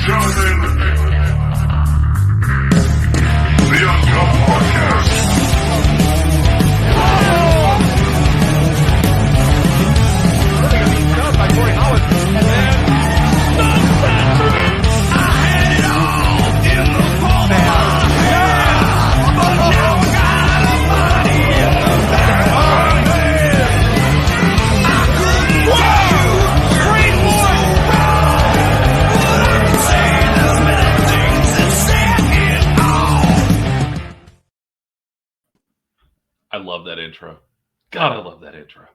gentlemen, the Uncutt Podcast. I love that intro. God, I love that intro.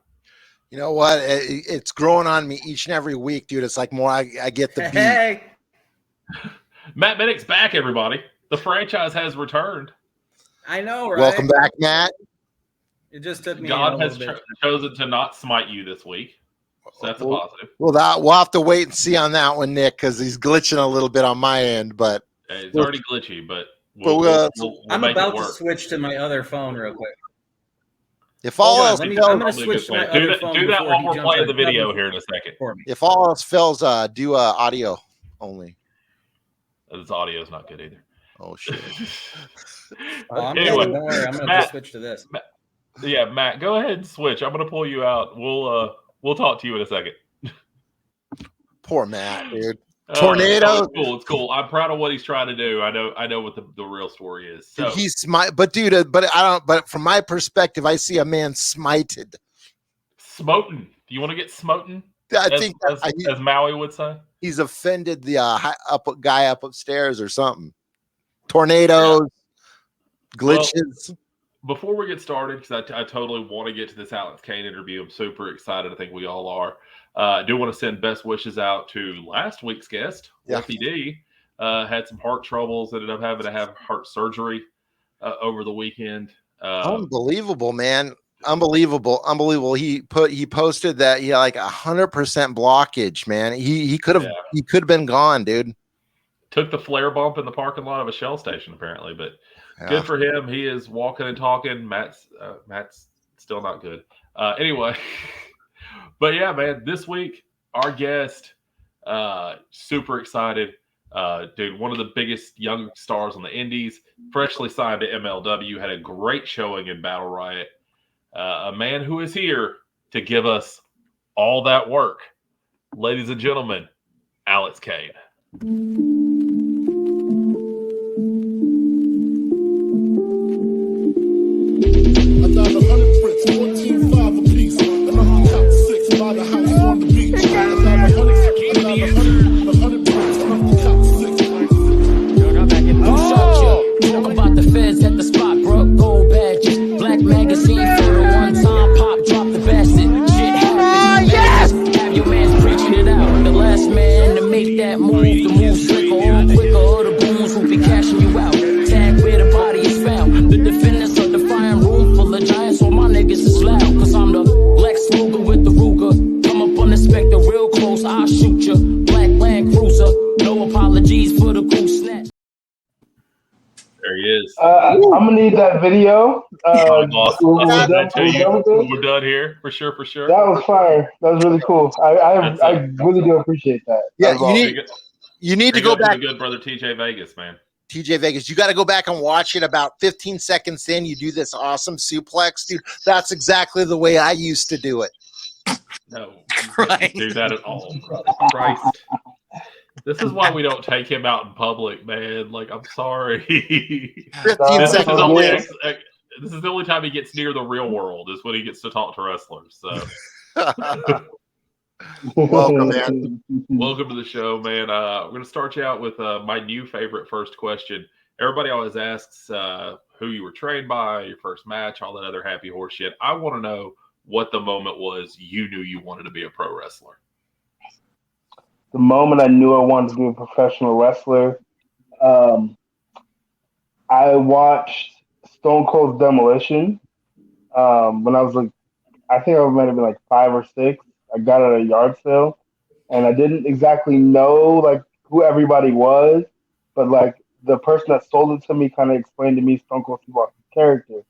You know what? It's growing on me each and every week, dude. It's like more I get the beat. Hey, Matt Minnick's back, everybody. The franchise has returned. I know, right? Welcome back, Matt. It just took me God a has little bit. chosen to not smite you this week. So that's a positive. Well, we'll have to wait and see on that one, Nick, because he's glitching a little bit on my end. But It's already glitchy, but I'm make about it to work. switch to my other phone real quick. if all else I'm fails, going to switch to my do other that, phone. do that before while he we're jumps playing on the video double here in a second. for me. if all else fails, do audio only. This audio is not good either. Oh shit! Oh, I'm Anyway, good. Don't worry. I'm going to Matt- just switch to this. Yeah, Matt, go ahead and switch. I'm going to pull you out. We'll talk to you in a second. Poor Matt, dude. Tornado. It's cool. I'm proud of what he's trying to do. I know what the real story is. So He's but dude, but I don't. But from my perspective, I see a man smited. smoten. Do you want to get smoten? I think as Maui would say. he's offended the guy up upstairs or something. Tornadoes, glitches. Before we get started, because I totally want to get to this Alex Kane interview. I'm super excited. I think we all are. I do want to send best wishes out to last week's guest, Wolfie D. Had some heart troubles, ended up having to have heart surgery over the weekend. Unbelievable, man. Unbelievable. He posted that he had like 100% blockage, man. He could have been gone, dude. Took the flare bump in the parking lot of a Shell station, apparently, but good for him. He is walking and talking. Matt's still not good. Anyway, but yeah, man, this week, our guest, super excited. Dude, one of the biggest young stars on the indies, freshly signed to MLW, had a great showing in Battle Riot. A man who is here to give us all that work. Ladies and gentlemen, Alex Kane. I got 100 bricks, 14.5 a piece, and I'm top 6 by the house on the beach. I got 100 bricks, and I'm top 6. Talk about the feds at the spot, bro. Gold badges, black magazine for the one time pop, drop the basket. Shit happens. Yes! Have your man preaching it out. The last man to make that move, the move slicker or quicker, or the booms who be cashing you out. Tag where the body is found. The defendants of the fire room full of giants, so my niggas is loud. Cause I'm the Lex Luger with the Ruger. Come up on the Spectre real close, I'll shoot ya. Black Land Cruiser, no apologies for the cool snatch. There he is. I'm gonna need that video. We're done here for sure. That was fire. That was really cool. I really do appreciate that. Yeah, you need to go back. Good brother TJ Vegas, man. TJ Vegas, you got to go back and watch it. About 15 seconds in, you do this awesome suplex, dude. That's exactly the way I used to do it. No, Right. do that at all, brother. Christ. This is why we don't take him out in public, man. Like, I'm sorry. 15 This is seconds. the only time he gets near the real world is when he gets to talk to wrestlers. So, Welcome, man. welcome to the show, man. We're going to start you out with my new favorite first question. Everybody always asks who you were trained by, your first match, all that other happy horse shit. I want to know what the moment was you knew you wanted to be a pro wrestler. The moment I knew I wanted to be a professional wrestler, I watched Stone Cold Demolition when I was like, I think I might have been like 5 or 6. I got it at a yard sale, and I didn't exactly know like who everybody was, but like the person that sold it to me kind of explained to me Stone Cold Steve Austin's character,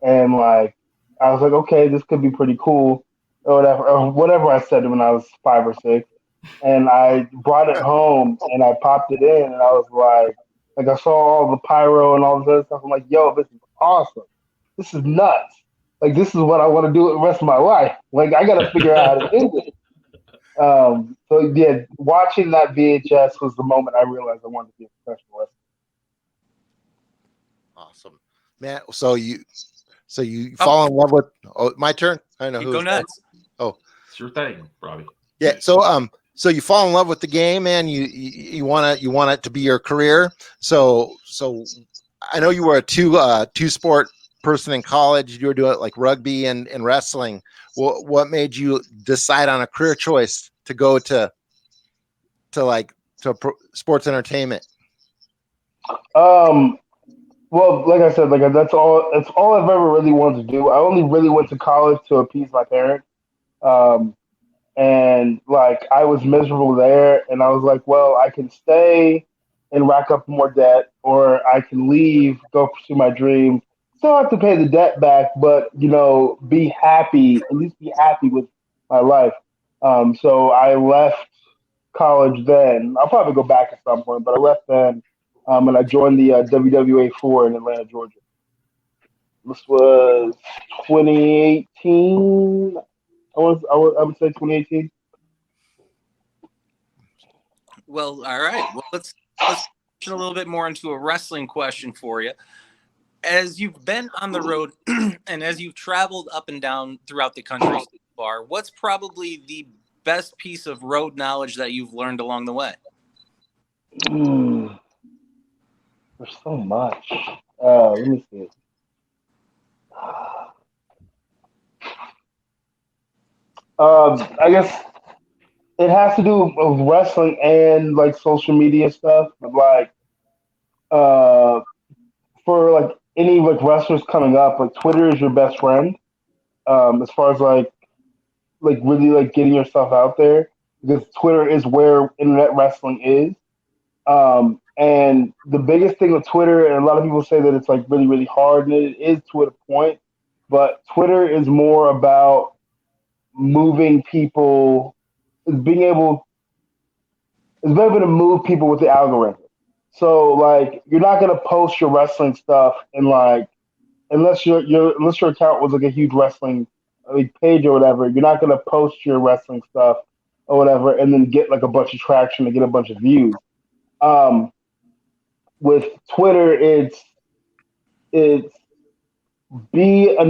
and like I was like, okay, this could be pretty cool, or whatever I said when I was 5 or 6. and I brought it home and I popped it in, and I was like I saw all the pyro and all this other stuff. I'm like, yo, this is awesome. This is nuts. Like, this is what I want to do the rest of my life. Like, I got to figure out how to do this. So yeah, watching that VHS was the moment I realized I wanted to be a professional wrestler. Awesome, man. So you fall in love with? Oh, my turn. I know You who. go nuts. Oh, It's your thing, Robbie. yeah. So you fall in love with the game, man. You want it to be your career. So I know you were a two sport person in college. You were doing like rugby and wrestling. What made you decide on a career choice to go to sports entertainment? Well, like I said, that's all I've ever really wanted to do. I only really went to college to appease my parents. And like I was miserable there, and I was like, well, I can stay and rack up more debt, or I can leave, go pursue my dream. Still have to pay the debt back, but be happy, at least be happy with my life. So I left college then. I'll probably go back at some point, but I left then, and I joined the WWA 4 in Atlanta, Georgia. This was 2018. I would say 2018. Well, all right. Well, let's a little bit more into a wrestling question for you. As you've been on the road and as you've traveled up and down throughout the country so far, what's probably the best piece of road knowledge that you've learned along the way? There's so much. Let me see. I guess it has to do with wrestling and like social media stuff. Like, for like any like wrestlers coming up, like Twitter is your best friend. As far as like really like getting yourself out there, because Twitter is where internet wrestling is. And the biggest thing with Twitter, and a lot of people say that it's like really, really hard, and it is to a point, but Twitter is more about moving people, being able to move people with the algorithm. So like you're not gonna post your wrestling stuff and like unless your account was like a huge wrestling page or whatever, you're not gonna post your wrestling stuff or whatever and then get like a bunch of traction and get a bunch of views. With Twitter, it's be a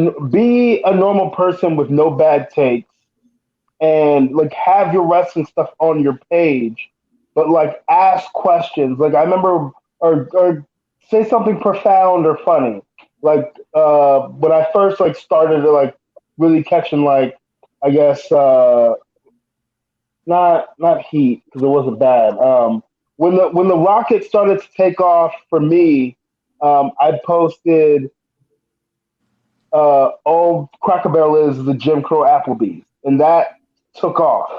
normal person with no bad takes and like have your wrestling stuff on your page, but like ask questions. Like I remember, or say something profound or funny. Like when I first like started to like really catching like I guess not heat because it wasn't bad. When the rocket started to take off for me, I posted "Old Cracker Barrel is the Jim Crow Applebee's," and that took off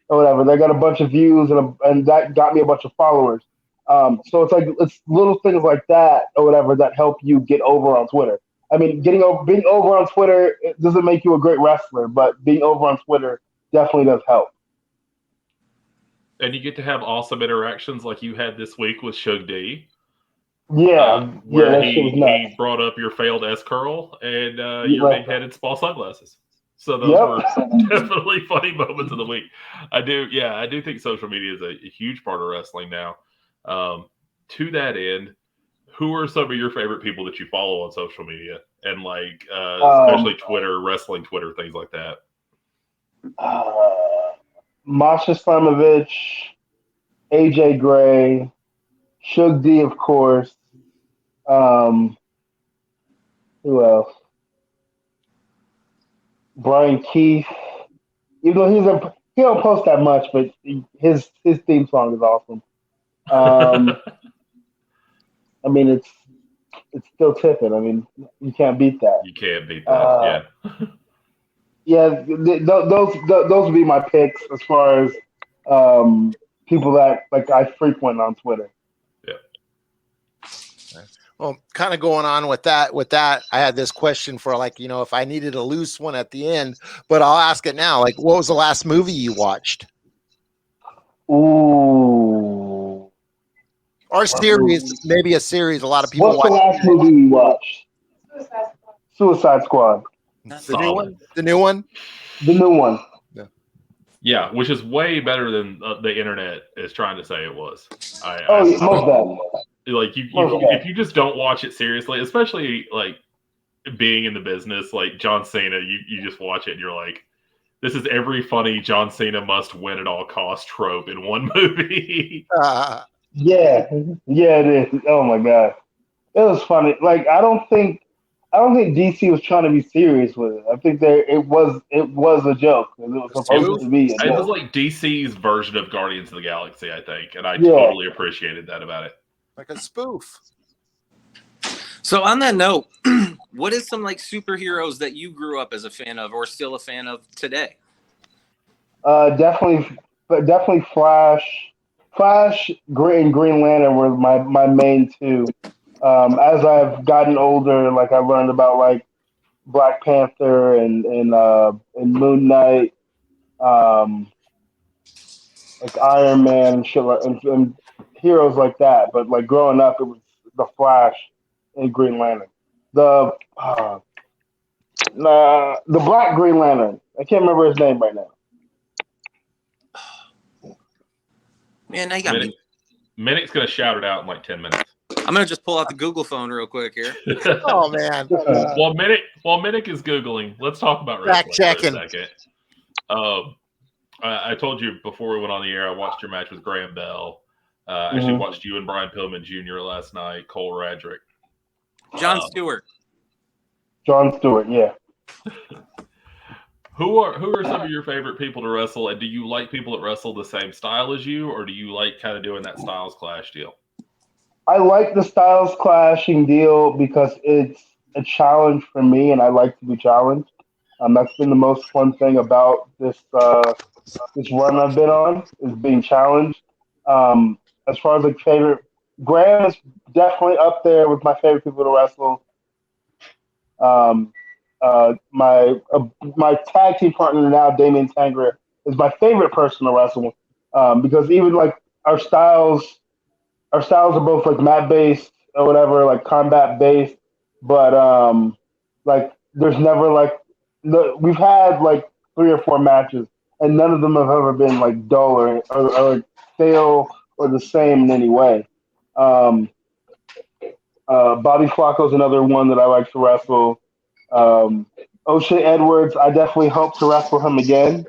or whatever. They got a bunch of views and that got me a bunch of followers. So it's little things like that or whatever that help you get over on Twitter. I mean, being over on Twitter, it doesn't make you a great wrestler, but being over on Twitter definitely does help. And you get to have awesome interactions like you had this week with Shug D. Yeah, where that shit was nuts. he brought up your failed S curl and your big-headed small sunglasses. So those were definitely funny moments of the week. I do think social media is a huge part of wrestling now. To that end, who are some of your favorite people that you follow on social media and like especially Twitter, wrestling Twitter, things like that? Masha Slamovich, AJ Gray, Shug D, of course. Who else? Brian Keith. Even though he don't post that much, but his theme song is awesome. I mean, it's still tipping. I mean, you can't beat that. You can't beat that. Yeah, those would be my picks as far as people that like I frequent on Twitter. Yeah. Well, kind of going on with that, I had this question for like, if I needed a loose one at the end, but I'll ask it now. Like, what was the last movie you watched? Ooh. Or series, maybe a series. A lot of people What's the watch last movie you watched? Suicide Squad. the new one. The new one. The new one. Yeah, which is way better than the internet is trying to say it was. Most definitely. Like if you just don't watch it seriously, especially like being in the business, like John Cena, you just watch it and you're like, this is every funny John Cena must win at all cost trope in one movie. Yeah, it is. Oh my god, it was funny. Like I don't think DC was trying to be serious with it. I think it was a joke. It was supposed to be. It was like DC's version of Guardians of the Galaxy, I think, and I totally appreciated that about it. Like a spoof. So on that note, what is some like superheroes that you grew up as a fan of or still a fan of today? Definitely Flash, and Green Lantern were my main two. As I've gotten older, like I learned about like Black Panther and Moon Knight, like Iron Man and shit like, and heroes like that. But like growing up, it was the Flash and Green Lantern. The Black Green Lantern. I can't remember his name right now. Man, I got me. Minik's gonna shout it out in like 10 minutes. I'm gonna just pull out the Google phone real quick here. Oh man! While Minik is googling, let's talk about wrestling for a second. I told you before we went on the air, I watched your match with Graham Bell. Actually watched you and Brian Pillman Jr. last night. Cole Radrick. John Stewart. Yeah. Who are some of your favorite people to wrestle, and do you like people that wrestle the same style as you, or do you like kind of doing that Styles Clash deal? I like the Styles Clashing deal because it's a challenge for me, and I like to be challenged. That's been the most fun thing about this run I've been on, is being challenged. As far as like favorite, Graham is definitely up there with my favorite people to wrestle. My tag team partner now, Damian Tangra, is my favorite person to wrestle because even like our styles are both like mat based or whatever, like combat based, but like there's never like we've had like 3 or 4 matches and none of them have ever been like dull or like stale or the same in any way. Bobby Flacco's another one that I like to wrestle. O'Shea Edwards, I definitely hope to wrestle him again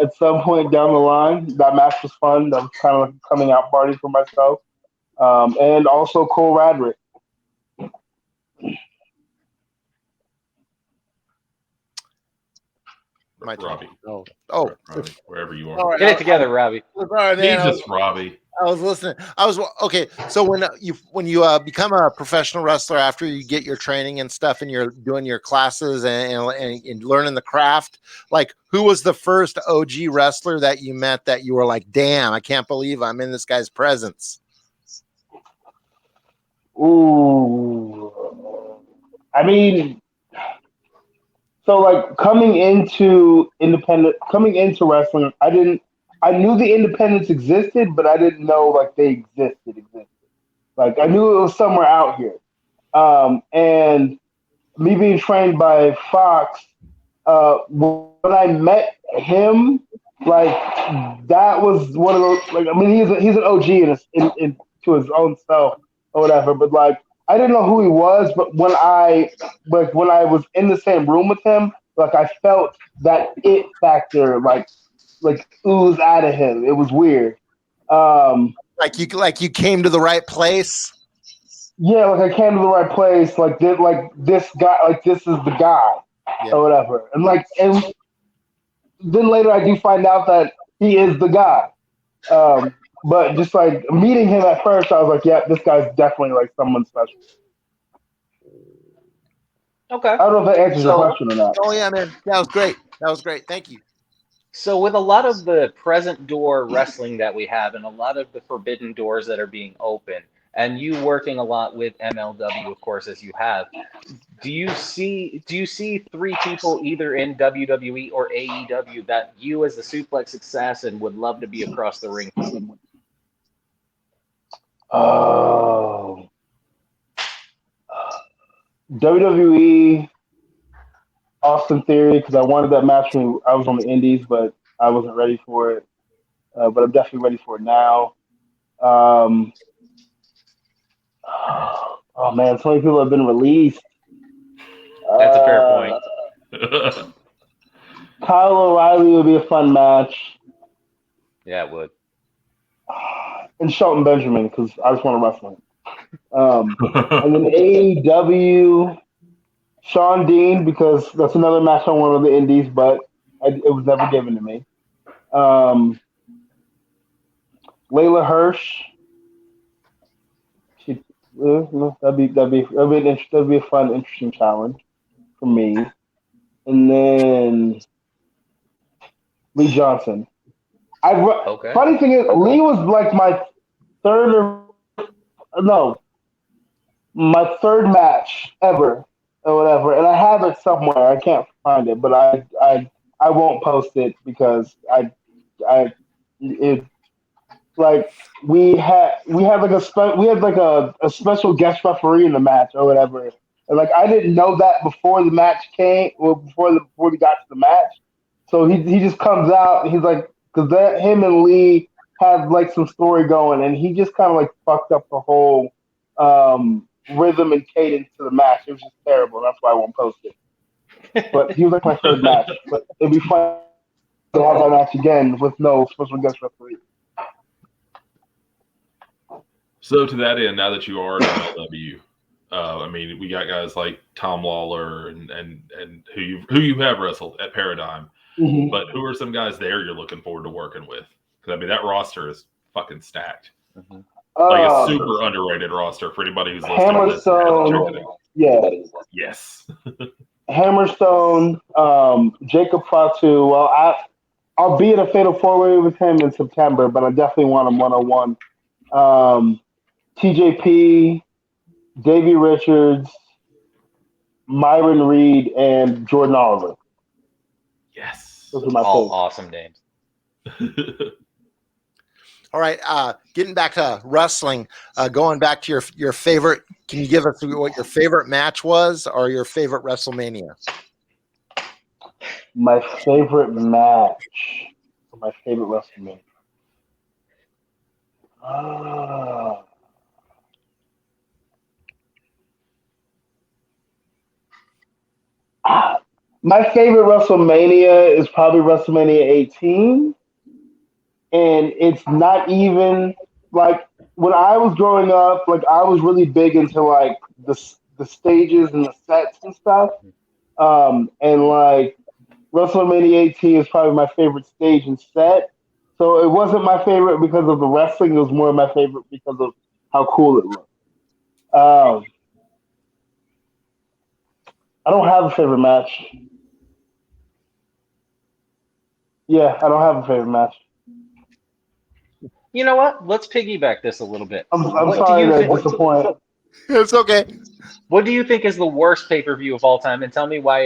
at some point down the line. That match was fun. That was kind of like a coming out party for myself. And also Cole Radrick. Robbie. Oh, Robbie, wherever you are. Get it together, Robbie. All right, man. Jesus, Robbie. I was listening. Okay. So when you become a professional wrestler after you get your training and stuff, and you're doing your classes and learning the craft, like who was the first OG wrestler that you met that you were like, damn, I can't believe I'm in this guy's presence? Ooh, I mean, so like coming into wrestling, I knew the independents existed, but I didn't know like they existed. Like I knew it was somewhere out here. And me being trained by Fox, when I met him, like that was one of those. Like I mean, he's an OG in to his own self or whatever. But like I didn't know who he was. But when I was in the same room with him, like I felt that it factor, like ooze out of him. It was weird. Like you came to the right place. Yeah, like I came to the right place. Like this guy, like this is the guy, or whatever. And then later I do find out that he is the guy. But just like meeting him at first, I was like, yeah, this guy's definitely like someone special. Okay. I don't know if that answers your question or not. Oh yeah, man, that was great. Thank you. So with a lot of the present door wrestling that we have and a lot of the forbidden doors that are being opened, and you working a lot with MLW, of course, as you have, do you see 3 people either in WWE or AEW that you as the Suplex Assassin would love to be across the ring from? Oh, WWE, Austin Theory, because I wanted that match when I was on the Indies, but I wasn't ready for it. But I'm definitely ready for it now. Oh man, so many people have been released. That's a fair point. Kyle O'Reilly would be a fun match. Yeah, it would. And Shelton Benjamin, because I just want to wrestle him. And then AEW, Sean Dean, because that's another match on one of the Indies, but it was never given to me. Layla Hirsch. That'd be a fun, interesting challenge for me. And then Lee Johnson. Funny thing is, Lee was like my third match ever or whatever, and I have it somewhere. I can't find it, but I won't post it because we had a special guest referee in the match or whatever, and like I didn't know that before the match came, or before we got to the match. So he just comes out and he's like, because him and Lee had like some story going, and he just kind of like fucked up the whole rhythm and cadence to the match. It was just terrible. That's why I won't post it. But he was like my third match. But it'd be fun to have that match again with no special guest referee. So to that end, now that you are in MLW, I mean, we got guys like Tom Lawler and who you have wrestled at Paradigm. Mm-hmm. But who are some guys there you're looking forward to working with? Because I mean, that roster is fucking stacked. Mm-hmm. Like a super underrated roster for anybody who's listening to this. Hammerstone, yeah. Yes. Hammerstone, Jacob Fatu. Well, I'll be at a Fatal 4-Way with him in September, but I definitely want him one-on-one. TJP, Davey Richards, Myron Reed, and Jordan Oliver. Yes. Those are my all favorites. Awesome names. All right, getting back to wrestling, going back to your favorite. Can you give us what your favorite match was, or your favorite WrestleMania? My favorite match, or my favorite WrestleMania. My favorite WrestleMania is probably WrestleMania 18. And it's not even like when I was growing up, like I was really big into like the stages and the sets and stuff. And like WrestleMania 18 is probably my favorite stage and set. So it wasn't my favorite because of the wrestling. It was more my favorite because of how cool it looked. I don't have a favorite match. Yeah, I don't have a favorite match. You know what? Let's piggyback this a little bit. I'm sorry to disappoint. It's okay. What do you think is the worst pay-per-view of all time? And tell me why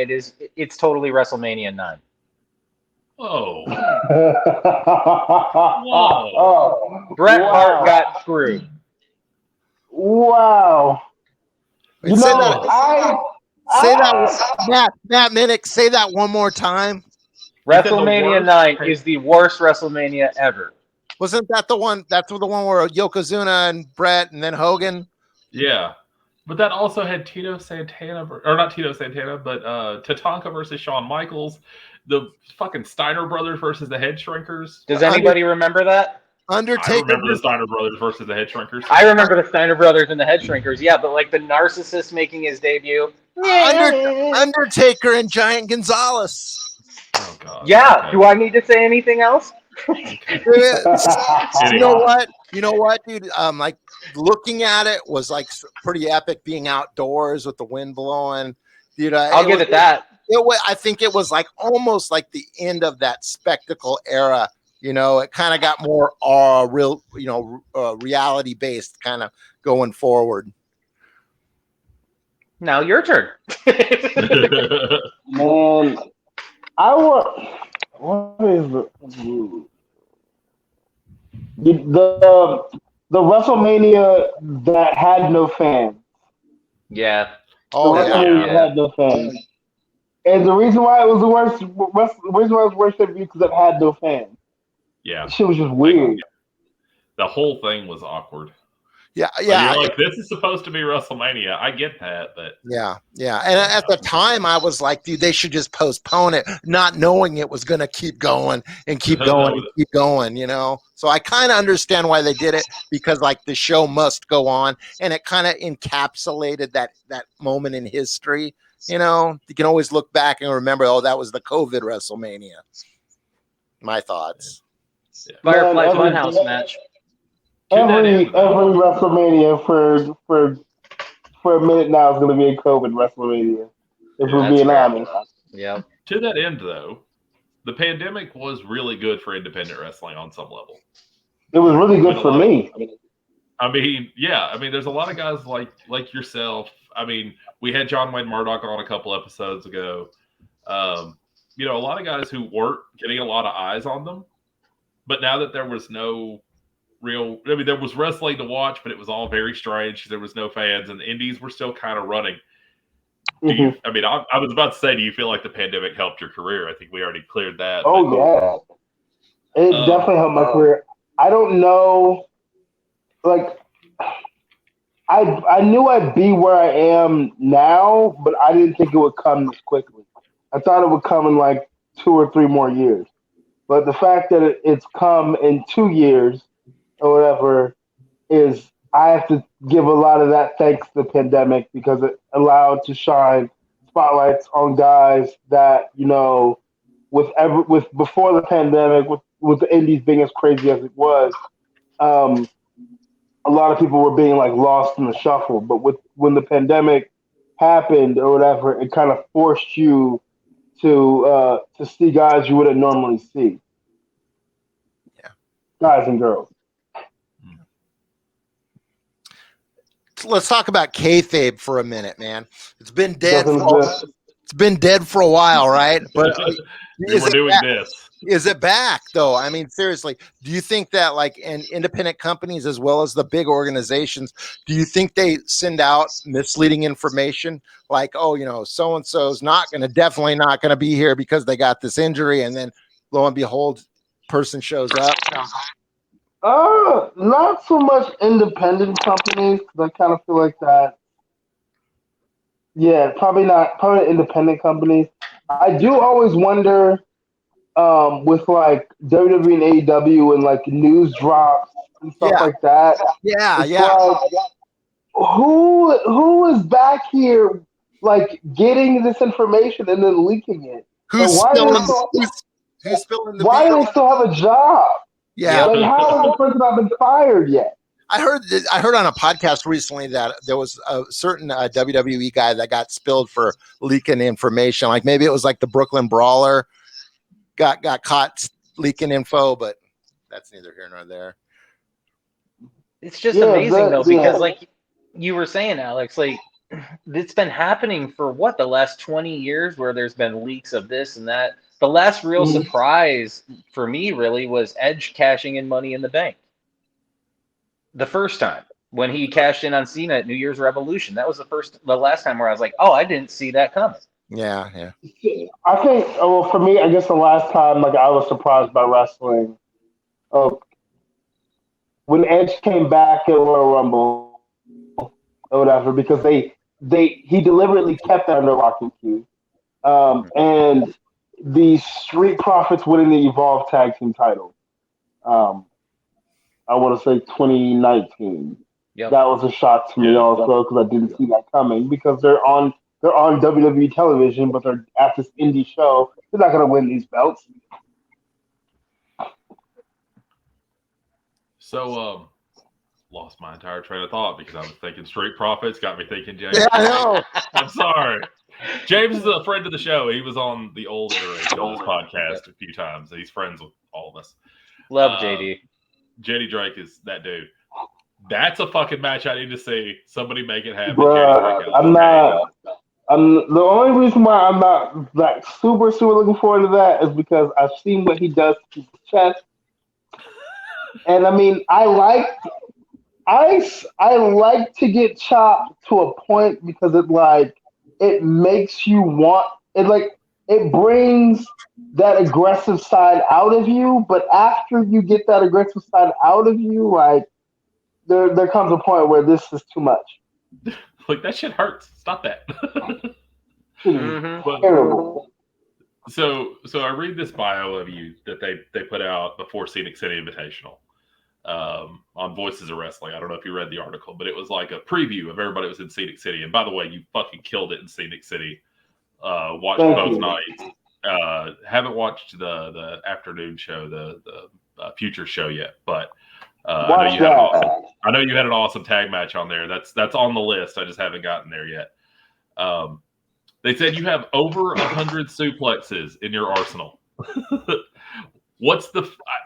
it's totally WrestleMania 9. Whoa. Whoa. Bret Hart got screwed. Wow. Wait, say that, Matt Minnick, say that one more time. WrestleMania 9 is the worst WrestleMania ever. Wasn't that the one? That's the one where Yokozuna and Brett and then Hogan. Yeah, but that also had Tito Santana, or not Tito Santana, but Tatanka versus Shawn Michaels, the fucking Steiner brothers versus the Head Shrinkers. Does anybody remember that? Undertaker. I remember the Steiner brothers versus the Head Shrinkers. I remember the Steiner brothers and the Head Shrinkers. Yeah, but like the Narcissist making his debut. Undertaker and Giant Gonzalez. Oh God. Yeah. Okay. Do I need to say anything else? You know what, dude? Like looking at it was like pretty epic, being outdoors with the wind blowing. Dude, I'll give it that. I think it was like almost like the end of that spectacle era. You know, it kind of got more reality based kind going forward? Now your turn. Man, I want. What is the WrestleMania that had no fans? Yeah. Oh The yeah. WrestleMania that had no fans. And the reason why it was the worst, the reason why it was worse than because it had no fans. Yeah. Shit was just weird. The whole thing was awkward. Yeah, Like, yeah. you're like, this is supposed to be WrestleMania. I get that, but Yeah. And at the time, I was like, dude, they should just postpone it, not knowing it was going to keep going and keep going and keep going, you know? So I kind of understand why they did it, because like the show must go on, and it kind of encapsulated that moment in history. You know, you can always look back and remember, oh, that was the COVID WrestleMania. My thoughts. yeah. Firefly Man, Funhouse match. Every WrestleMania for a minute now is going to be a COVID WrestleMania. If we're being honest. Yeah. To that end, though, the pandemic was really good for independent wrestling on some level. It was really good for me. I mean, yeah. I mean, there's a lot of guys like yourself. I mean, we had John Wayne Murdoch on a couple episodes ago. You know, a lot of guys who weren't getting a lot of eyes on them. But now that there was no real, I mean, there was wrestling to watch, but it was all very strange because there was no fans, and the indies were still kind of running. Do you? I mean, I was about to say, do you feel like the pandemic helped your career? I think we already cleared that. Oh yeah, it definitely helped my career. I don't know, like, I knew I'd be where I am now, but I didn't think it would come this quickly. I thought it would come in like 2 or 3 more years. But the fact that it's come in 2 years or whatever is, I have to give a lot of that thanks to the pandemic, because it allowed to shine spotlights on guys that, you know, with before the pandemic, with the indies being as crazy as it was, a lot of people were being like lost in the shuffle. But when the pandemic happened or whatever, it kind of forced you to see guys you wouldn't normally see. Yeah, guys and girls. Let's talk about kayfabe for a minute, man. It's been dead. It's been dead for a while, right? But we're doing this. Is it back though? I mean, seriously, do you think that like independent companies as well as the big organizations, do you think they send out misleading information like, oh, you know, so and so's definitely not gonna be here because they got this injury, and then lo and behold, person shows up? Not so much independent companies, because I kind of feel like that. Yeah, probably not. Probably independent companies. I do always wonder, with like WWE and AEW and like news drops and stuff like that. Yeah. Like, who is back here, like getting this information and then leaking it? Why do they still have a job? Yeah. Like, how has the person not been fired yet? I heard on a podcast recently that there was a certain WWE guy that got spilled for leaking information. Like maybe it was like the Brooklyn Brawler got caught leaking info, but that's neither here nor there. It's just amazing though, because like you were saying, Alex, like it's been happening for what, the last 20 years, where there's been leaks of this and that. The last real surprise for me really was Edge cashing in Money in the Bank. The first time when he cashed in on Cena at New Year's Revolution, that was the last time where I was like, oh, I didn't see that coming. Yeah. I think, well, for me, I guess the last time like I was surprised by wrestling, when Edge came back at Royal Rumble or whatever, because he deliberately kept that under lock and key, and the Street Profits winning the Evolve Tag Team title. I want to say 2019. Yep. That was a shock to me also, because I didn't see that coming, because they're on WWE television, but they're at this indie show. They're not going to win these belts. So, lost my entire train of thought because I was thinking Street Profits, got me thinking James. Yeah, I know. I'm sorry. James is a friend of the show. He was on the old iteration of this podcast a few times. He's friends with all of us. Love JD. JD Drake is that dude. That's a fucking match I need to see. Somebody make it happen. Bruh, the only reason why I'm not like super looking forward to that is because I've seen what he does to his chest, and I mean, I like to get chopped to a point because it makes you want it, it brings that aggressive side out of you, but after you get that aggressive side out of you, like there comes a point where this is too much. Like, that shit hurts. Stop that. Mm-hmm. Terrible. So I read this bio of you that they put out before Scenic City Invitational on Voices of Wrestling. I don't know if you read the article, but it was like a preview of everybody that was in Scenic City. And by the way, you fucking killed it in Scenic City. Watched both nights. Haven't watched the afternoon show, the future show yet, but I know you had an awesome tag match on there. That's on the list. I just haven't gotten there yet. They said you have over 100 suplexes in your arsenal. What's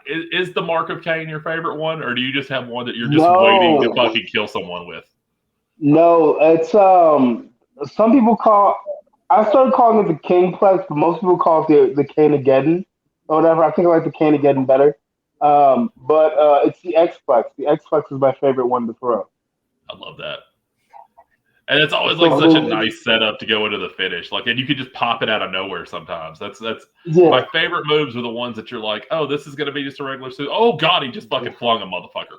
is the Mark of Kane your favorite one, or do you just have one that you're just waiting to fucking kill someone with? No, it's some people I started calling it the Kingplex, but most people call it the Kane-ageddon or whatever. I think I like the Kane-ageddon better. But it's the X-Plex. The X-Plex is my favorite one to throw. I love that. And it's always like such a nice setup to go into the finish. Like, and you could just pop it out of nowhere sometimes. That's my favorite moves are the ones that you're like, oh, this is going to be just a regular suit. Oh God, he just fucking flung a motherfucker.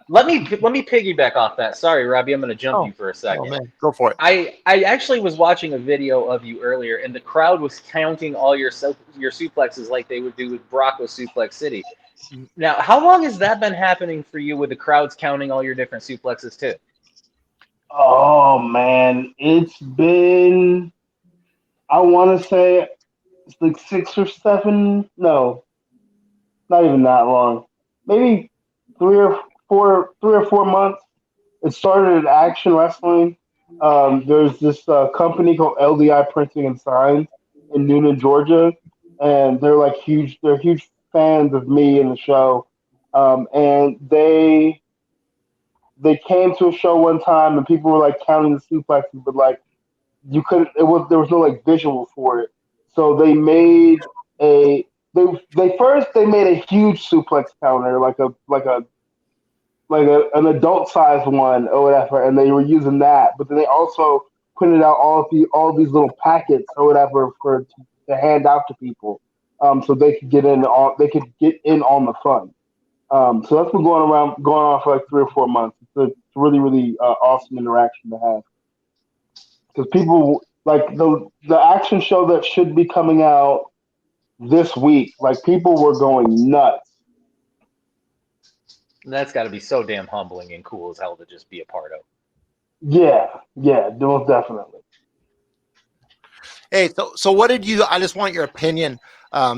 Let me piggyback off that. Sorry, Robbie, I'm going to jump you for a second. Oh man, go for it. I actually was watching a video of you earlier, and the crowd was counting all your suplexes like they would do with Brocco Suplex City. Now, how long has that been happening for you with the crowds counting all your different suplexes too? Oh man, it's been, I want to say it's like 6 or 7. No, not even that long. Maybe 3 or 4 months. It started at Action Wrestling. There's this company called LDI Printing and Signs in Noonan, Georgia, and they're like huge. They're huge fans of me and the show, and they came to a show one time and people were like counting the suplexes, but like you couldn't. There was no like visual for it, so they made they made a huge suplex counter, like an adult sized one or whatever, and they were using that. But then they also printed out all these little packets or whatever to hand out to people, so they could get in on the fun. So that's been going on for like 3 or 4 months. It's a really, really awesome interaction to have. Because people, like the action show that should be coming out this week, like people were going nuts. That's got to be so damn humbling and cool as hell to just be a part of. Yeah, most definitely. Hey, so what did you? I just want your opinion.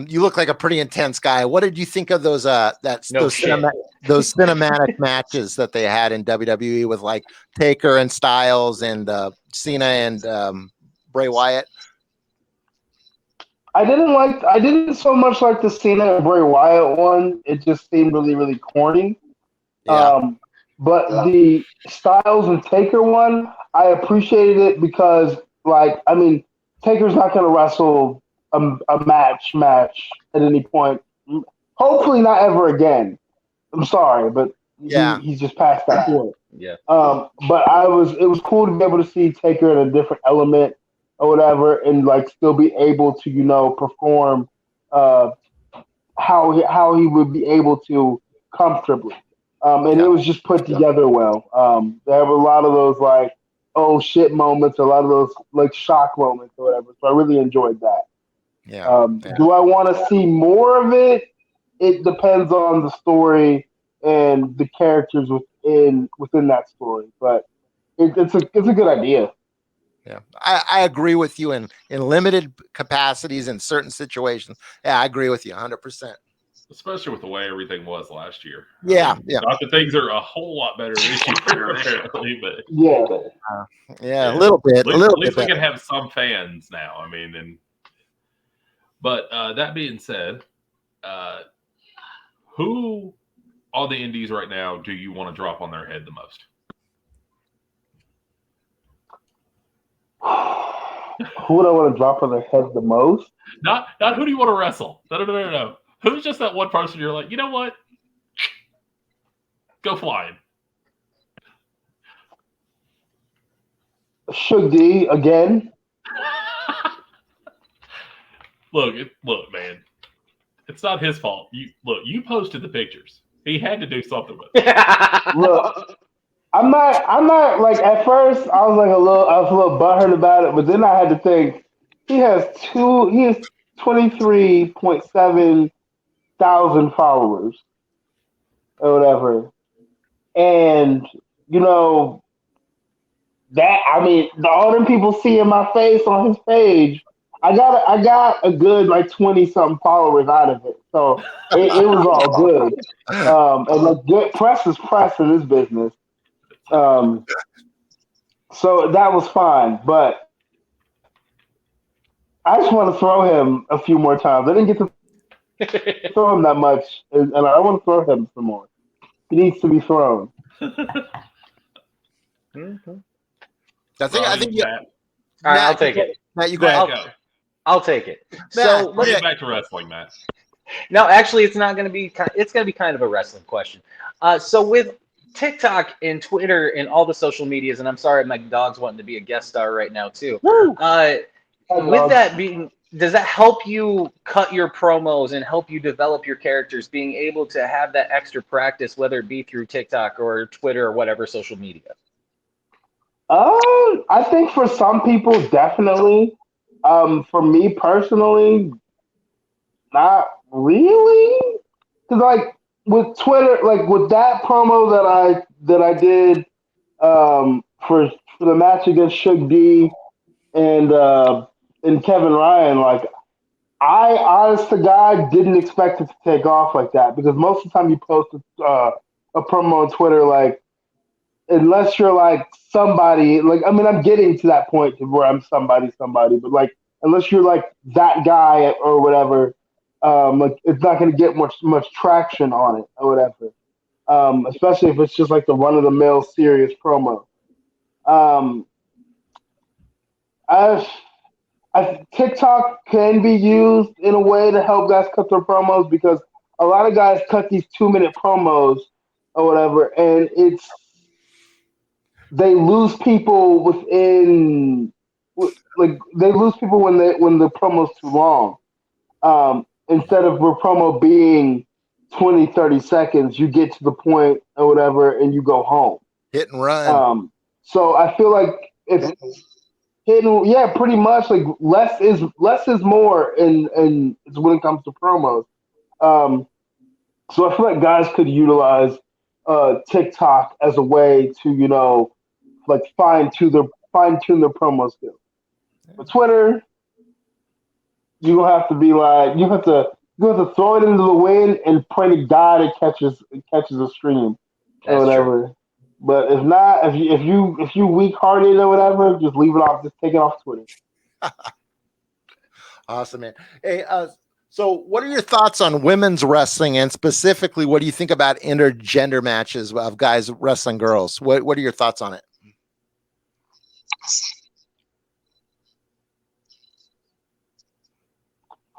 You look like a pretty intense guy. What did you think of those cinematic matches that they had in WWE with like Taker and Styles and Cena and Bray Wyatt? I didn't so much like the Cena and Bray Wyatt one. It just seemed really, really corny. Yeah. But the Styles and Taker one, I appreciated it because, like, I mean, Taker's not going to wrestle a match at any point. Hopefully not ever again. I'm sorry, but he's just past that point. Yeah. But it was cool to be able to see Taker in a different element or whatever, and like still be able to perform how he would be able to comfortably. And it was just put together well. They have a lot of those like oh shit moments, a lot of those like shock moments or whatever. So I really enjoyed that. Yeah. Do I want to see more of it? It depends on the story and the characters within that story. But it's a good idea. Yeah, I agree with you in limited capacities in certain situations. Yeah, I agree with you 100%. Especially with the way everything was last year. Yeah. Not that things are a whole lot better this year, apparently, but a little bit. At least we can have some fans now. I mean, but that being said, who on the indies right now do you want to drop on their head the most? Who would I want to drop on their head the most? Not who do you want to wrestle? No. Who's just that one person you're like, you know what? Go flying. Should D again. Look, man. It's not his fault. You posted the pictures. He had to do something with it. Look, I'm not like at first I was a little butthurt about it, but then I had to think he has 23.7 thousand followers or whatever. And that, I mean, all them people seeing my face on his page, I got a good 20-something followers out of it. So it was all good. And good press is press in this business. So that was fine. But I just want to throw him a few more times. I didn't get to throw him that much, and I want to throw him some more. He needs to be thrown. Mm-hmm. I think all right, I'll take it. Matt, you go ahead. I'll take it. Matt, So let's get back to wrestling, Matt. No, actually, it's not going to be. It's going to be kind of a wrestling question. So with TikTok and Twitter and all the social medias, and I'm sorry, my dog's wanting to be a guest star right now too. With that being, does that help you cut your promos and help you develop your characters, being able to have that extra practice, whether it be through TikTok or Twitter or whatever social media? I think for some people, definitely. For me personally, not really. Because with Twitter, with that promo that I did for the match against Suge D and Kevin Ryan, I honest to God didn't expect it to take off like that, because most of the time you post a promo on Twitter, unless you're somebody, I'm getting to that point where I'm somebody, but unless you're that guy or whatever, it's not going to get much traction on it or whatever. Especially if it's just the run-of-the-mill serious promo. TikTok can be used in a way to help guys cut their promos, because a lot of guys cut these 2-minute promos or whatever, and they lose people within, they lose people when the promo's too long. Instead of a promo being 20-30 seconds, you get to the point or whatever and you go home. Hit and run. So I feel it's hitting, yeah, pretty much less is more in when it comes to promos. So I feel like guys could utilize TikTok as a way to fine tune their promo skills. But Twitter, you have to be you have to throw it into the wind and pray to God it catches a stream or whatever. True. But if not, if you weak-hearted or whatever, just leave it off. Just take it off Twitter. Awesome, man. Hey, so what are your thoughts on women's wrestling, and specifically, what do you think about intergender matches of guys wrestling girls? What are your thoughts on it?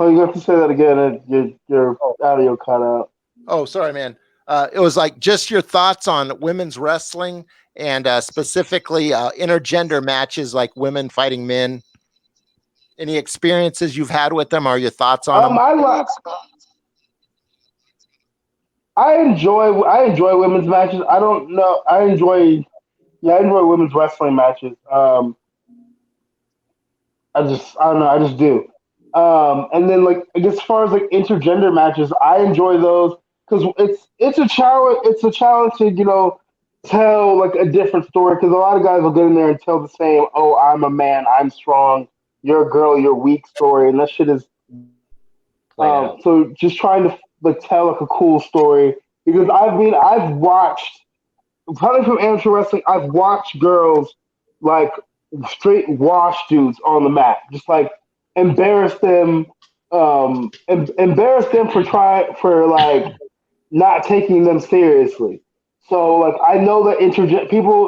Oh, you have to say that again. Your audio cut out. Oh, sorry, man. It was just your thoughts on women's wrestling, and specifically intergender matches, like women fighting men. Any experiences you've had with them? Or your thoughts on them? I enjoy women's matches. I don't know. I enjoy women's wrestling matches. I don't know. I just do. And then I guess as far as intergender matches, I enjoy those because it's a challenge. It's a challenge to tell a different story, because a lot of guys will get in there and tell the same, "Oh, I'm a man, I'm strong, you're a girl, you're weak" story, and that shit is. So just trying to tell a cool story, because I've watched, probably from amateur wrestling, I've watched girls straight wash dudes on the mat, just embarrass them for not taking them seriously. So like I know that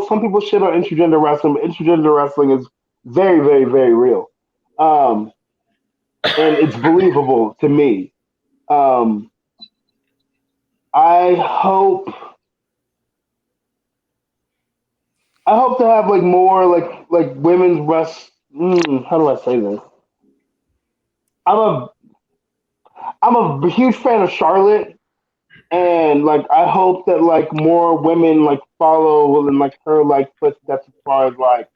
some people shit on intergender wrestling, but intergender wrestling is very, very, very real. And it's believable to me. I hope to have like more like women's how do I say this? I'm a huge fan of Charlotte, and like I hope that like more women like follow in like her like footsteps as far as like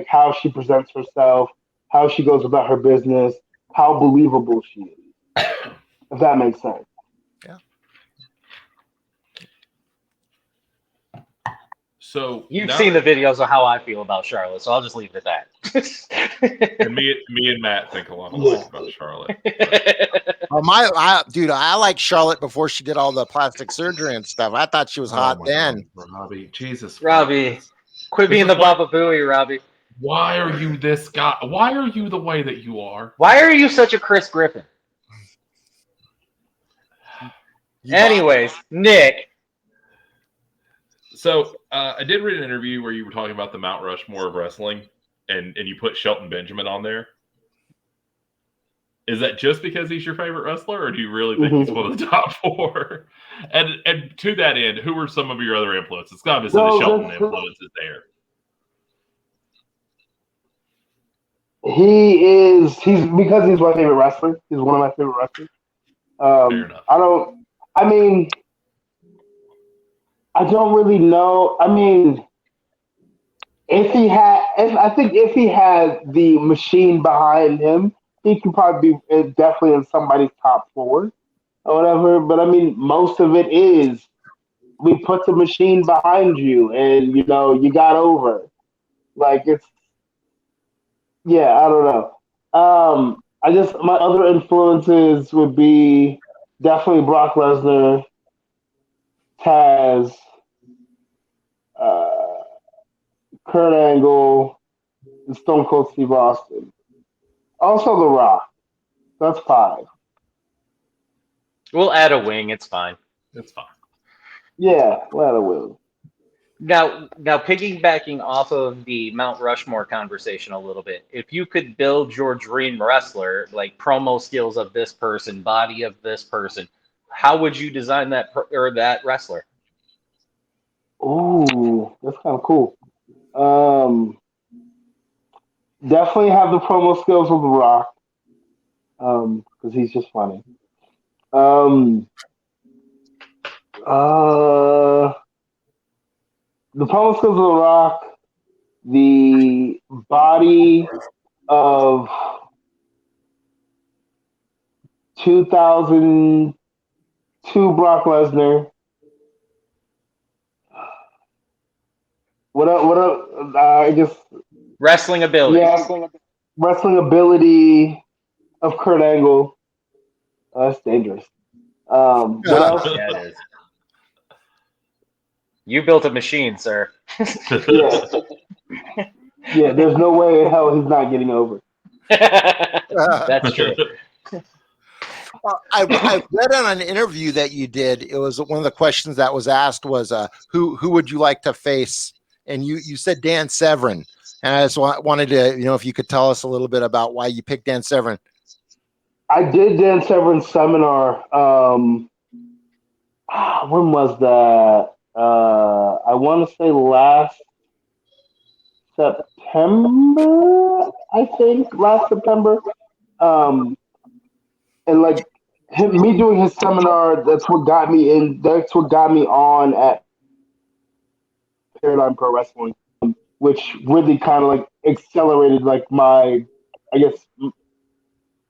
how she presents herself, how she goes about her business, how believable she is. If that makes sense. Yeah. So You've seen the videos of how I feel about Charlotte, so I'll just leave it at that. And me and Matt think a lot alike about Charlotte. Dude, I like Charlotte before she did all the plastic surgery and stuff. I thought she was hot then. God, Robbie, Jesus, Robbie, quit being the Baba Booey, Robbie. Why are you this guy? Why are you the way that you are? Why are you such a Chris Griffin? Anyways, Nick. So I did read an interview where you were talking about the Mount Rushmore of wrestling, and you put Shelton Benjamin on there. Is that just because he's your favorite wrestler, or do you really think he's one of the top 4? And to that end, who are some of your other influences? Obviously, the Shelton influence is there. He's because he's my favorite wrestler. He's one of my favorite wrestlers. Fair enough. I don't really know. I mean, if he had the machine behind him, he could probably be definitely in somebody's top 4 or whatever. But I mean, most of it is we put the machine behind you, and you got over. Like I don't know. My other influences would be definitely Brock Lesnar, Taz, Kurt Angle, and Stone Cold Steve Austin. Also The Rock. That's 5. We'll add a wing. It's fine. That's fine. Yeah, we'll add a wing. Now, piggybacking off of the Mount Rushmore conversation a little bit, if you could build your dream wrestler, like promo skills of this person, body of this person, how would you design that wrestler? Ooh, that's kind of cool. Definitely have the promo skills of The Rock, because he's just funny. The promo skills of The Rock, the body of 2002 Brock Lesnar. What I guess Wrestling ability. Yeah, wrestling ability of Kurt Angle. That's dangerous. What else? Yeah, it is. You built a machine, sir. Yeah, there's no way in hell he's not getting over. That's true. I read on an interview that you did. It was one of the questions that was asked was, who would you like to face? And you said Dan Severan. And I just wanted to, if you could tell us a little bit about why you picked Dan Severan. I did Dan Severin's seminar. When was that? I want to say last September, I think. Last September. And like me doing his seminar, that's what got me on at Paradigm Pro Wrestling, which really kind of like accelerated like my, I guess,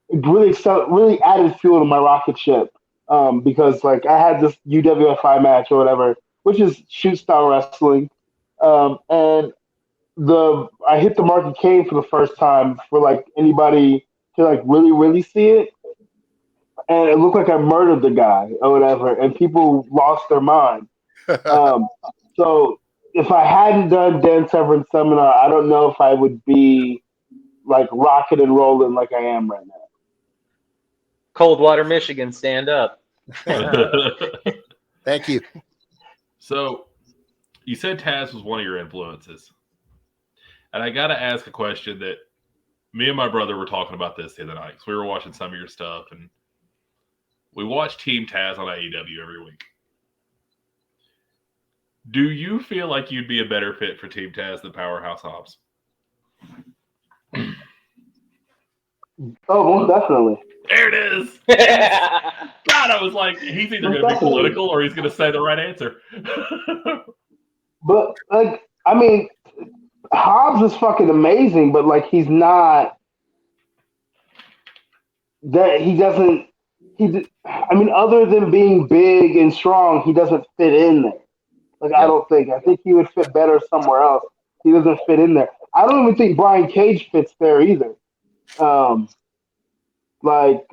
it really added fuel to my rocket ship, because like I had this UWFI match or whatever, which is shoot style wrestling, and I hit the market Kane for the first time for like anybody to like really see it, and it looked like I murdered the guy or whatever, and people lost their mind. So if I hadn't done Dan Severin's seminar, I don't know if I would be like rocking and rolling like I am right now. Coldwater, Michigan, stand up. Thank you. So, you said Taz was one of your influences. And I got to ask a question that me and my brother were talking about this the other night. So we were watching some of your stuff, and we watch Team Taz on AEW every week. Do you feel like you'd be a better fit for Team Taz than Powerhouse Hobbs? Oh, most definitely. There it is. God, I was like, he's either going to be political or he's going to say the right answer. But like, I mean, Hobbs is fucking amazing, but like, he's not that. He doesn't. I mean, other than being big and strong, he doesn't fit in there. Like, I don't think. I think he would fit better somewhere else. He doesn't fit in there. I don't even think Brian Cage fits there either. Like,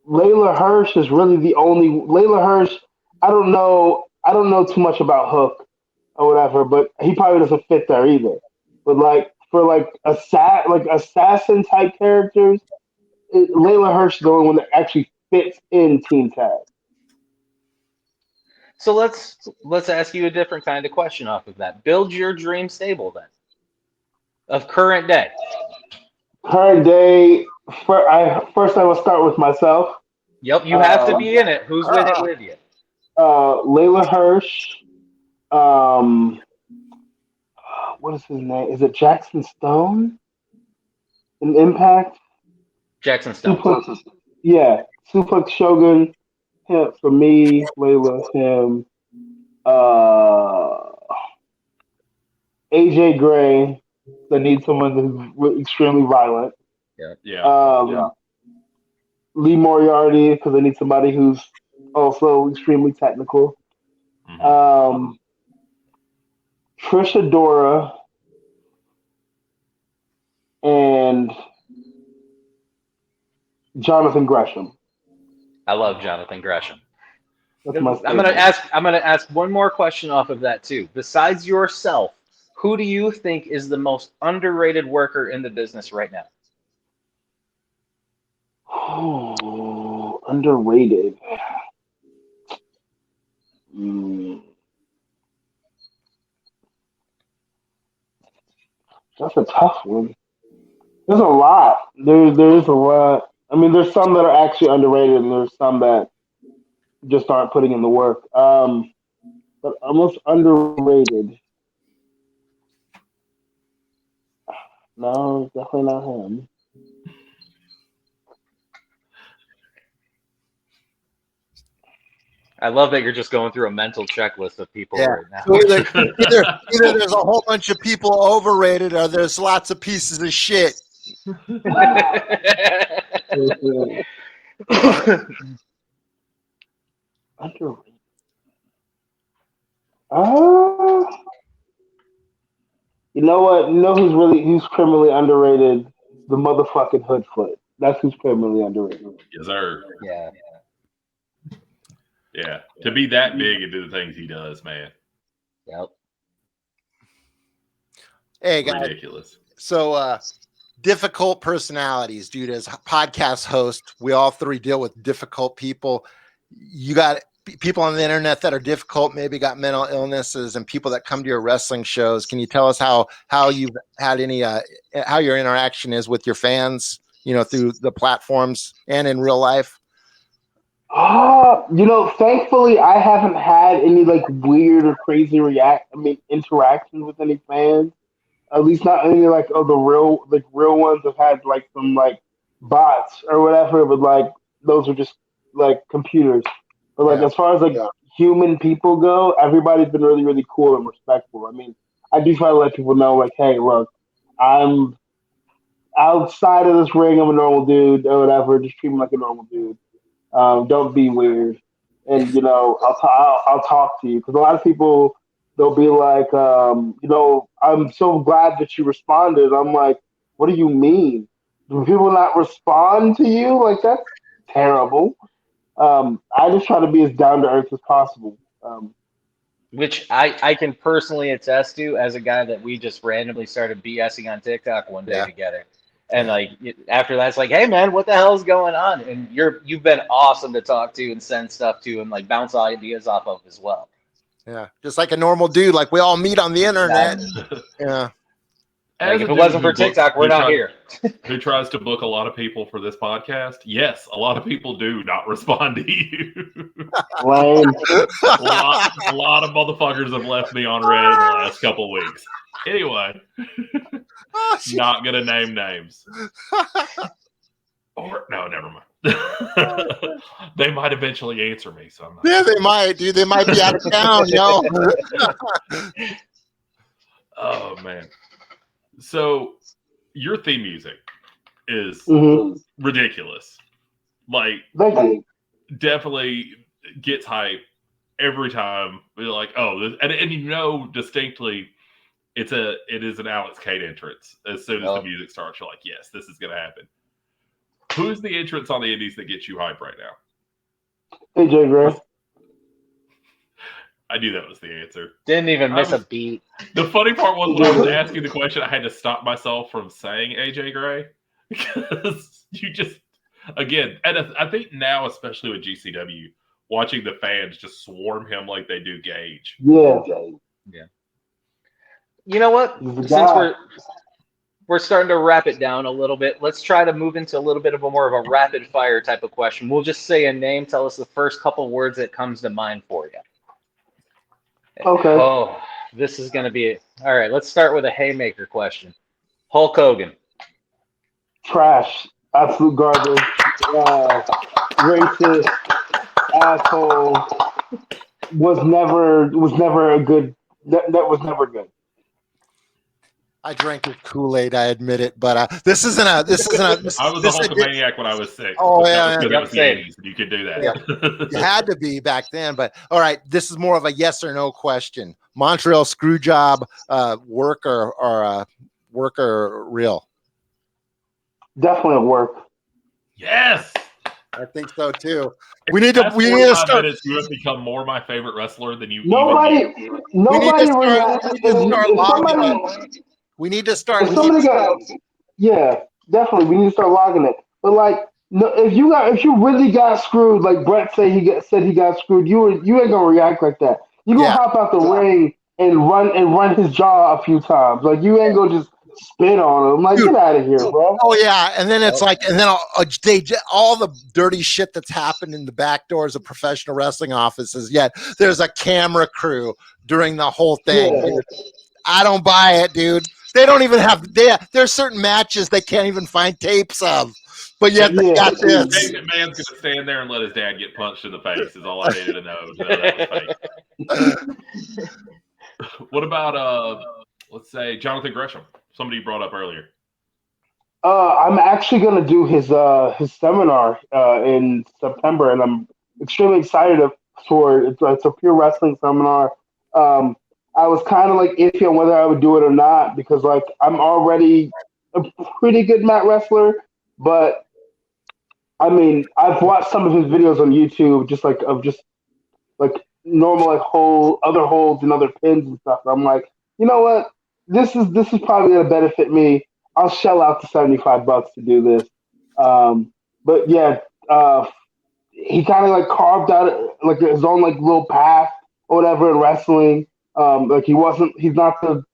Layla Hirsch is really the only. Layla Hirsch, I don't know too much about Hook or whatever, but he probably doesn't fit there either. But like, for like assassin type characters, Layla Hirsch is the only one that actually fits in Team Taz. So let's ask you a different kind of question off of that. Build your dream stable then, of current day. Current day. First, I will start with myself. Yep, you have to be in it. Who's with it with you? Layla Hirsch. What is his name? Is it Jackson Stone? In Impact? Jackson Stone. Suplex Shogun. Him, for me, Layla, him. AJ Gray. I need someone who's extremely violent. Lee Moriarty, because I need somebody who's also extremely technical. Trish Adora and Jonathan Gresham. I love Jonathan Gresham. That's my I'm gonna ask one more question off of that too. Besides yourself, who do you think is the most underrated worker in the business right now? Oh, underrated. That's a tough one. There's a lot. There is a lot. I mean, there's some that are actually underrated, and there's some that just aren't putting in the work. But almost underrated. No, definitely not him. I love that you're just going through a mental checklist of people right now. So either there's a whole bunch of people overrated, or there's lots of pieces of shit. Underrated. You know what? You know who's criminally underrated? The motherfucking Hoodfoot. That's who's criminally underrated. Yes, sir. Yeah. Yeah. To be that big and do the things he does, man. Yep. Hey, guys. Ridiculous. So, difficult personalities, dude. As podcast host, we all three deal with difficult people. You got people on the internet that are difficult, maybe got mental illnesses, and people that come to your wrestling shows. Can you tell us how you've had any how your interaction is with your fans, through the platforms and in real life? Thankfully I haven't had any like weird or crazy interactions with any fans. At least not any like the real ones. I've had like some like bots or whatever, but like those are just like computers. But like as far as like human people go, everybody's been really, really cool and respectful. I mean, I do try to let people know like, hey, look, I'm outside of this ring, I'm a normal dude or whatever. Just treat me like a normal dude. Don't be weird, and I'll talk to you, because a lot of people, they'll be like, I'm so glad that you responded. I'm like, what do you mean? Do people not respond to you? Like, that's terrible. I just try to be as down to earth as possible. Which I can personally attest to as a guy that we just randomly started BSing on TikTok one day together. And like after that, it's like, hey man, what the hell is going on? And you've been awesome to talk to and send stuff to and like bounce ideas off of as well. Yeah, just like a normal dude, like we all meet on the internet. Yeah. Like if it wasn't for TikTok, we're not here. Who tries to book a lot of people for this podcast? Yes, a lot of people do not respond to you. a lot of motherfuckers have left me on red in the last couple weeks. Anyway, not gonna name names. Or no, never mind. They might eventually answer me. So I'm not yeah, they might, dude. They might be out of town, yo. Oh man. So your theme music is ridiculous. Like, definitely gets hype every time. We're like, oh, and you know distinctly it is an Alex Kane entrance. As soon as the music starts, you're like, yes, this is gonna happen. Who's the entrance on the Indies that gets you hype right now? AJ Gray. I knew that was the answer. Didn't even miss a beat. The funny part was when I was asking the question, I had to stop myself from saying AJ Gray because you just, again, and I think now, especially with GCW, watching the fans just swarm him like they do Gage. Yeah. You know what? Since we're starting to wrap it down a little bit, let's try to move into a little bit of a more of a rapid fire type of question. We'll just say a name, tell us the first couple words that comes to mind for you. Okay. Oh, this is going to be all right. Let's start with a haymaker question. Hulk Hogan. Trash. Absolute garbage. Racist. Asshole. Was never a good. That was never good. I drank his Kool-Aid. I admit it, but this isn't a. I was a Hulkamaniac when I was 6. Oh yeah, it was the 80s. You could do that. Yeah. You had to be back then, but all right. This is more of a yes or no question. Montreal Screwjob, work or real? Definitely work. Yes, I think so too. We need to start. You have become more my favorite wrestler than you. Nobody. We need to start. Yeah, definitely. We need to start logging it. But like, no, if you really got screwed, like Brett said he got screwed, you ain't gonna react like that. You gonna hop out the ring and run his jaw a few times. Like you ain't gonna just spit on him. Like, get out of here, bro. Oh yeah, and then it's like, and then all the dirty shit that's happened in the back doors of professional wrestling offices. Yet there's a camera crew during the whole thing. Yeah. I don't buy it, dude. They don't even have. There's certain matches they can't even find tapes of, but yet they got this. Man's gonna stand there and let his dad get punched in the face. Is all I needed to know. That was fake. What about let's say Jonathan Gresham? Somebody you brought up earlier. I'm actually going to do his seminar in September, and I'm extremely excited for it. It's a pure wrestling seminar. I was kind of like iffy on whether I would do it or not because like I'm already a pretty good mat wrestler, but I mean I've watched some of his videos on YouTube, just like normal like other holds and other pins and stuff. I'm like, you know what? This is probably gonna benefit me. I'll shell out the $75 to do this. But yeah, he kind of like carved out like his own like little path or whatever in wrestling. Like he's not for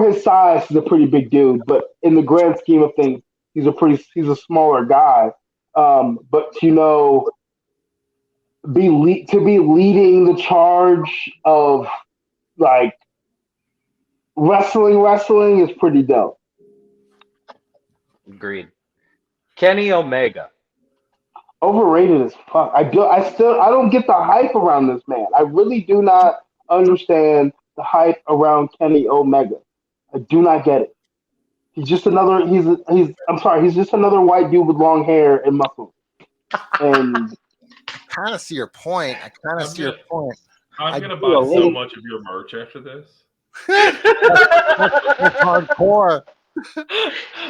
his size, he's a pretty big dude, but in the grand scheme of things, he's a smaller guy. But to be leading the charge of like wrestling is pretty dope. Agreed. Kenny Omega. Overrated as fuck. I don't get the hype around this man. I really do not understand the hype around Kenny Omega. I do not get it. He's just another white dude with long hair and muscles. And I kind of see your point. I'm gonna buy so much of your merch after this. That's hardcore.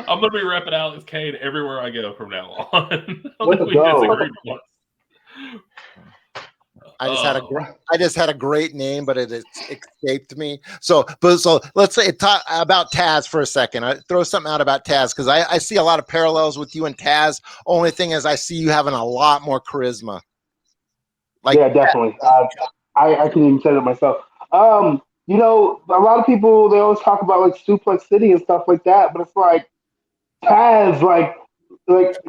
I'm gonna be repping Alex Kane everywhere I go from now on. Let's go. I just had a great name, but it escaped me. So let's say talk about Taz for a second. I throw something out about Taz because I see a lot of parallels with you and Taz. Only thing is, I see you having a lot more charisma. Yeah, definitely. I can even say that myself. You know, a lot of people they always talk about like Suplex City and stuff like that, but it's like Taz, like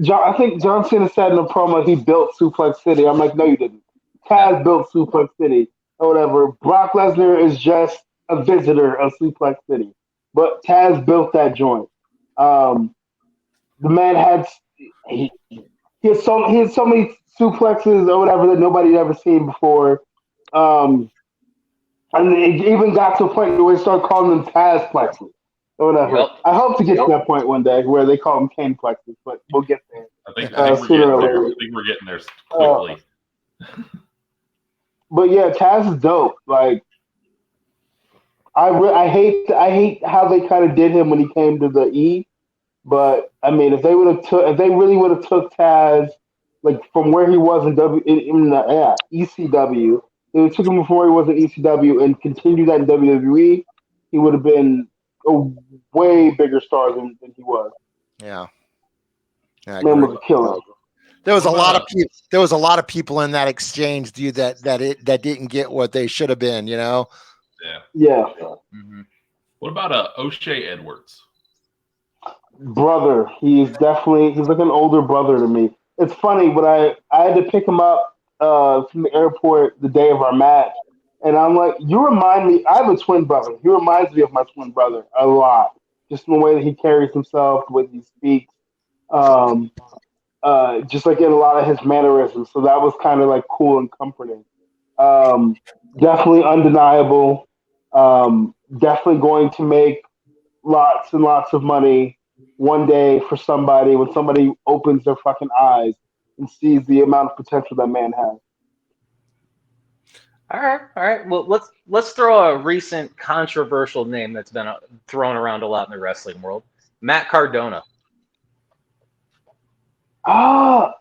John. I think John Cena said in a promo he built Suplex City. I'm like, no, you didn't. Taz built Suplex City or whatever. Brock Lesnar is just a visitor of Suplex City, but Taz built that joint. The man had he had so many suplexes or whatever that nobody had ever seen before. And it even got to a point where they started calling them Taz plexes or whatever. Yep. I hope to get to that point one day where they call them Kane plexes, but we'll get there. I think we're getting there quickly. But yeah, Taz is dope. Like, I hate how they kind of did him when he came to the E. But I mean, if they really would have took Taz like from where he was in the ECW, they took him before he was in ECW and continued that in WWE, he would have been a way bigger star than he was. Yeah, Man was a killer. There was a lot of people. There was a lot of people in that exchange, dude. That didn't get what they should have been. You know. Yeah. Mm-hmm. What about O'Shea Edwards? Brother, he's like an older brother to me. It's funny, but I had to pick him up from the airport the day of our match, and I'm like, you remind me. I have a twin brother. He reminds me of my twin brother a lot, just in the way that he carries himself, the way that he speaks, just like in a lot of his mannerisms. So that was kind of like cool and comforting. Definitely undeniable. Definitely going to make lots and lots of money one day for somebody when somebody opens their fucking eyes and sees the amount of potential that man has. All right. Well, let's throw a recent controversial name that's been thrown around a lot in the wrestling world. Matt Cardona. You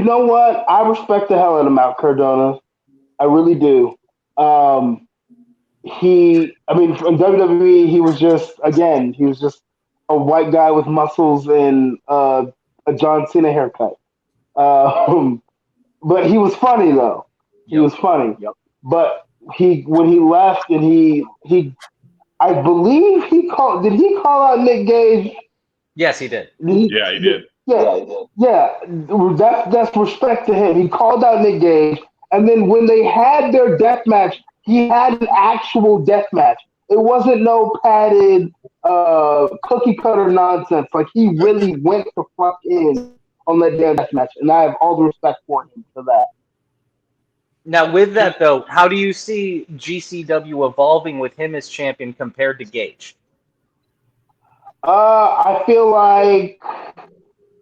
know what? I respect the hell out of Matt Cardona. I really do. In WWE, he was just a white guy with muscles and a John Cena haircut. But he was funny though. He was funny. Yep. But when he left and he I believe did he call out Nick Gage? Yes, he did. He did. Yeah. That's respect to him. He called out Nick Gage, and then when they had their death match, he had an actual death match. It wasn't no padded cookie cutter nonsense. Like, he really went the fuck in on that damn death match, and I have all the respect for him for that. Now, with that though, how do you see GCW evolving with him as champion compared to Gage? I feel like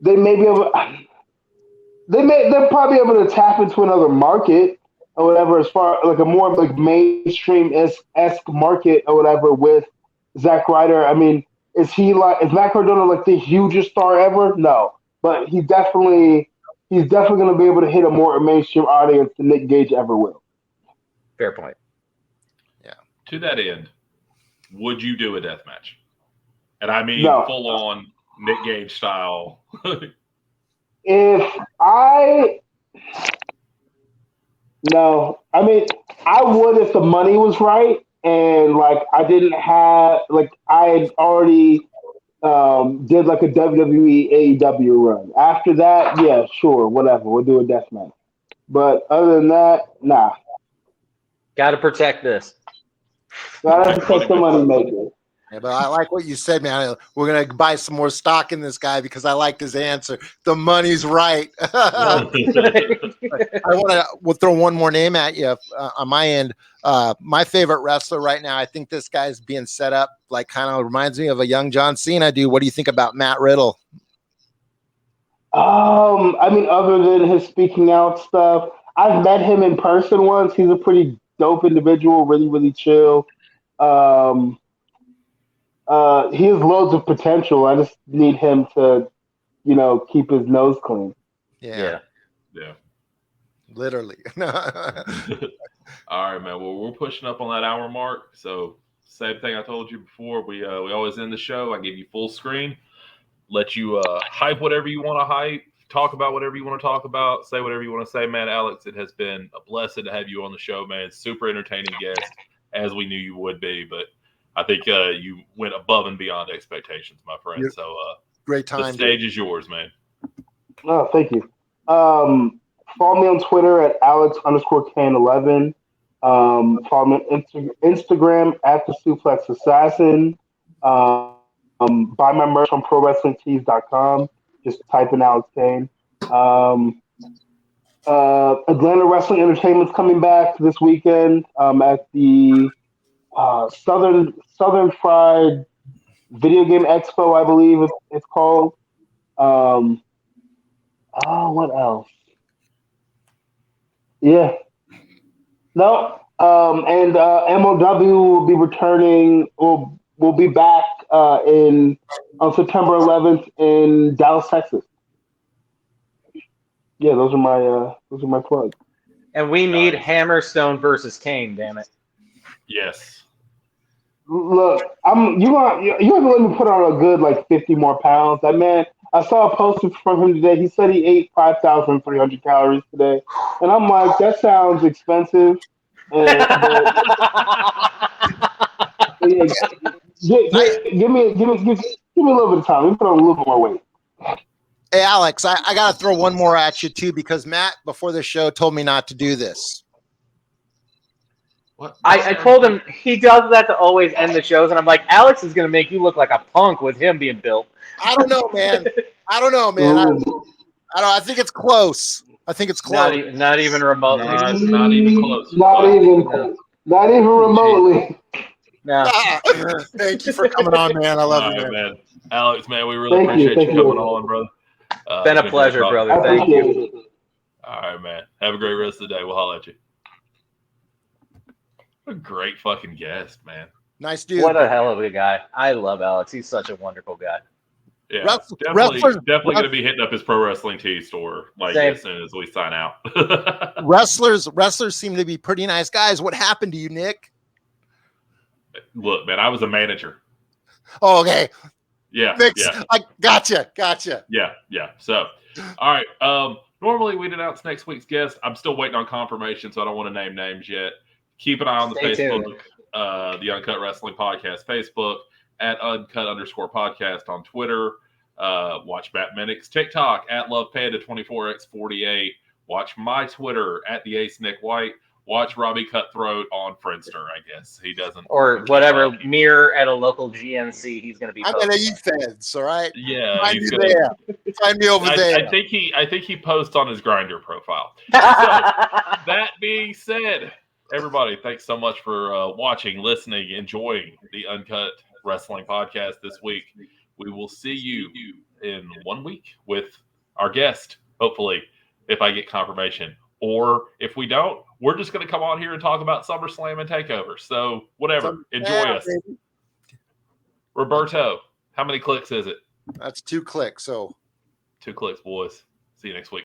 they may be able. They're probably able to tap into another market or whatever, as far like a more like mainstream esque market or whatever with Zack Ryder. I mean, is Matt Cardona like the hugest star ever? No, but he's definitely going to be able to hit a more mainstream audience than Nick Gage ever will. Fair point. Yeah. To that end, would you do a death match? And I mean full on Nick Gage style. No, I mean, I would if the money was right, and like I didn't have like I had already did like a WWE AEW run. After that, yeah, sure, whatever, we'll do a death match. But other than that, nah. Got to protect this. Gotta protect the money maker. Yeah, but I like what you said, man. We're gonna buy some more stock in this guy because I liked his answer. The money's right. We'll throw one more name at you on my end. My favorite wrestler right now, I think this guy's being set up like kind of reminds me of a young John Cena, dude. What do you think about Matt Riddle? I mean, other than his speaking out stuff, I've met him in person once. He's a pretty dope individual, really, really chill. He has loads of potential. I just need him to, keep his nose clean. Yeah. Literally. All right, man. Well, we're pushing up on that hour mark. So same thing I told you before. We always end the show. I give you full screen, let you hype whatever you want to hype, talk about whatever you want to talk about, say whatever you want to say, man. Alex, it has been a blessing to have you on the show, man. Super entertaining guest, as we knew you would be. But I think you went above and beyond expectations, my friend. So great time. The stage is yours, man. Oh, thank you. Follow me on Twitter at Alex_Kane11. Follow me on Instagram at the Suplex Assassin. Buy my merch on ProWrestlingTees.com. Just type in Alex Kane. Atlanta Wrestling Entertainment's coming back this weekend at the Southern Fried Video Game Expo, I believe it's called. What else? Yeah. No. And MLW will be returning. Will be back on September 11th in Dallas, Texas. Yeah, those are my plugs. And we need Hammerstone versus Kane. Damn it. Yes. Look, you have to let me put on a good 50 more pounds. That man, I saw a post from him today. He said he ate 5,300 calories today, and I'm like, that sounds expensive. But give me a little bit of time. Let me put on a little bit more weight. Hey, Alex, I got to throw one more at you, too, because Matt, before the show, told me not to do this. What? I told him he does that to always end the shows, and I'm like, Alex is going to make you look like a punk with him being built. I don't know, man. I think it's close. I think it's close. Not even remotely. Not even close. Not even remotely. No. Thank you for coming on, man. I love you, man. Alex, man, we really appreciate you coming on, brother. Been a pleasure, brother. Thank you. All right, man. Have a great rest of the day. We'll holler at you. What a great fucking guest, man. Nice dude. What a hell of a guy. I love Alex. He's such a wonderful guy. Yeah, definitely going to be hitting up his Pro Wrestling Tees store as soon as we sign out. Wrestlers seem to be pretty nice guys. What happened to you, Nick? Look, man, I was a manager. Oh, okay. Yeah. I gotcha. Yeah. So, all right. Normally we'd announce next week's guest. I'm still waiting on confirmation, so I don't want to name names yet. Keep an eye on the Facebook, the Uncut Wrestling Podcast Facebook, at Uncut_podcast on Twitter. Watch Matt Minnick's TikTok at LovePanda24x48. Watch my Twitter at the Ace Nick White. Watch Robbie Cutthroat on Friendster, I guess. He doesn't. Or whatever mirror at a local GNC he's going to be. I'm going to E-Feds, all right? Yeah. Find me there. Find me over there. I think he posts on his Grindr profile. So, that being said, everybody, thanks so much for watching, listening, enjoying the Uncut Wrestling Podcast this week. We will see you in 1 week with our guest, hopefully, if I get confirmation. Or if we don't, we're just going to come on here and talk about SummerSlam and TakeOver. So whatever. Enjoy us. Baby. Roberto, how many clicks is it? That's 2 clicks. So 2 clicks, boys. See you next week.